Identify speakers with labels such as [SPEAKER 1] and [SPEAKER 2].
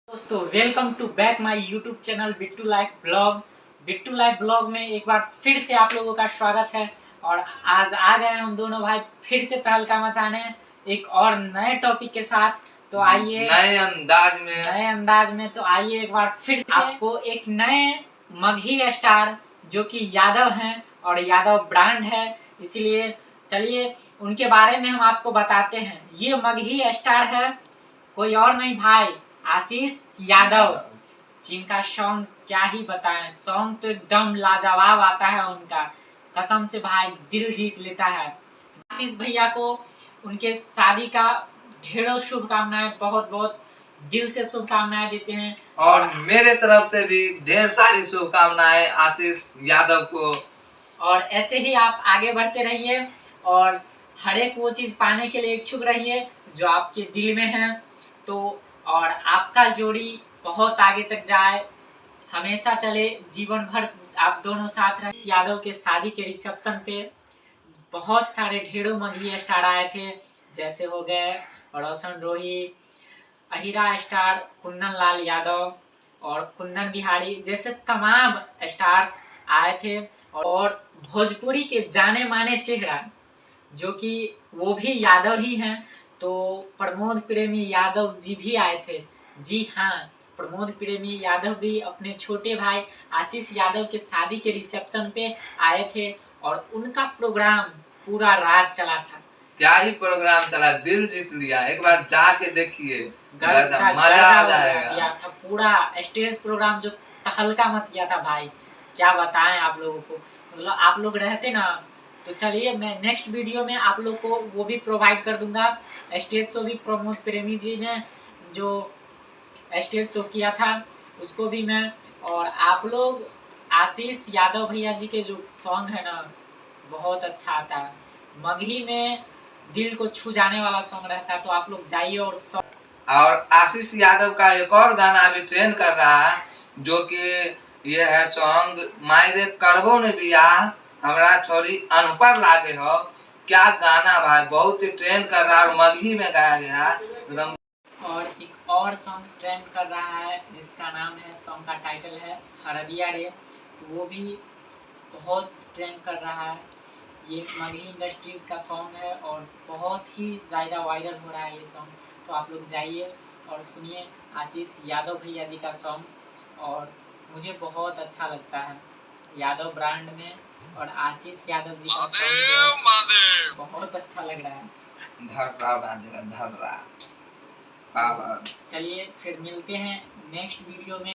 [SPEAKER 1] दोस्तों welcome to back my YouTube channel Bittu life blog. Bittu life blog में एक बार फिर से आप लोगों का स्वागत है। और आज आ गए हम दोनों भाई फिर से तहलका मचाने एक और नए टॉपिक के साथ। तो आइए
[SPEAKER 2] नए अंदाज में
[SPEAKER 1] तो आइए एक बार फिर से आपको एक नए मगही स्टार जो कि यादव हैं और यादव ब्रांड है, इसीलिए चलिए उनके बारे में हम आपको बताते हैं। ये मगही स्टार है, कोई और नहीं भाई, आशीष यादव, जिनका सॉन्ग क्या ही बताएं। सॉन्ग तो एकदम लाजवाब आता है उनका, कसम से भाई दिल जीत लेता है। आशीष भैया को उनके शादी का ढेरों शुभकामनाएं, बहुत बहुत दिल से शुभकामनाएं देते हैं।
[SPEAKER 2] और मेरे तरफ से भी ढेर सारी शुभकामनाएं आशीष यादव को।
[SPEAKER 1] और ऐसे ही आप आगे बढ़ते रहिए और हर एक वो चीज पाने के लिए इच्छुक रहिए जो आपके दिल में है। तो और आपका जोड़ी बहुत आगे तक जाए, हमेशा चले, जीवन भर आप दोनों साथ रहे। यादव के शादी के रिसेप्शन पे बहुत सारे ढेरों मगही स्टार आए थे, जैसे हो गए रोशन रोही, अहिरा स्टार, कुंदन लाल यादव और कुंदन बिहारी जैसे तमाम स्टार्स आए थे। और भोजपुरी के जाने माने चेहरा जो कि वो भी यादव ही हैं, तो प्रमोद प्रेमी यादव जी भी आए थे। जी हाँ, प्रमोद प्रेमी यादव भी अपने छोटे भाई आशीष यादव के शादी के रिसेप्शन पे आए थे और उनका प्रोग्राम पूरा रात चला था।
[SPEAKER 2] क्या ही प्रोग्राम चला, दिल जीत लिया। एक बार जाके देखिए,
[SPEAKER 1] मजा आ जाएगा। था पूरा स्टेज प्रोग्राम जो तहलका मच गया था भाई, क्या बताएं आप लोगों को। मतलब आप लोग रहते ना तो चलिए मैं नेक्स्ट वीडियो में आप लोग को वो भी प्रोवाइड कर दूंगा। स्टेज शो भी प्रमोद प्रेमी जी ने जो स्टेज शो किया था उसको भी मैं, और आप लोग आशीष यादव भैया जी के जो सॉन्ग है ना बहुत अच्छा आता है, मगही में दिल को छू जाने वाला सॉन्ग रहता है। तो आप लोग जाइए
[SPEAKER 2] और आशीष यादव का एक और गाना अभी ट्रेंड कर रहा है जो कि ये है सॉन्ग मायरे करबो ने बियाह हमरा छोरी अनपढ़ लागे हो। क्या गाना भाई, बहुत ही ट्रेंड कर रहा है और मगही में गाया गया है एकदम।
[SPEAKER 1] और एक और सॉन्ग ट्रेंड कर रहा है जिसका नाम है, सॉन्ग का टाइटल है हरदिया रे, तो वो भी बहुत ट्रेंड कर रहा है। ये मगही इंडस्ट्रीज का सॉन्ग है और बहुत ही ज़्यादा वायरल हो रहा है ये सॉन्ग। तो आप लोग जाइए और सुनिए आशीष यादव भैया जी का सॉन्ग, और मुझे बहुत अच्छा लगता है यादव ब्रांड में, और आशीष यादव जी का सॉन्ग बहुत अच्छा लग रहा है।
[SPEAKER 2] धर्रा।
[SPEAKER 1] चलिए फिर मिलते हैं नेक्स्ट वीडियो में।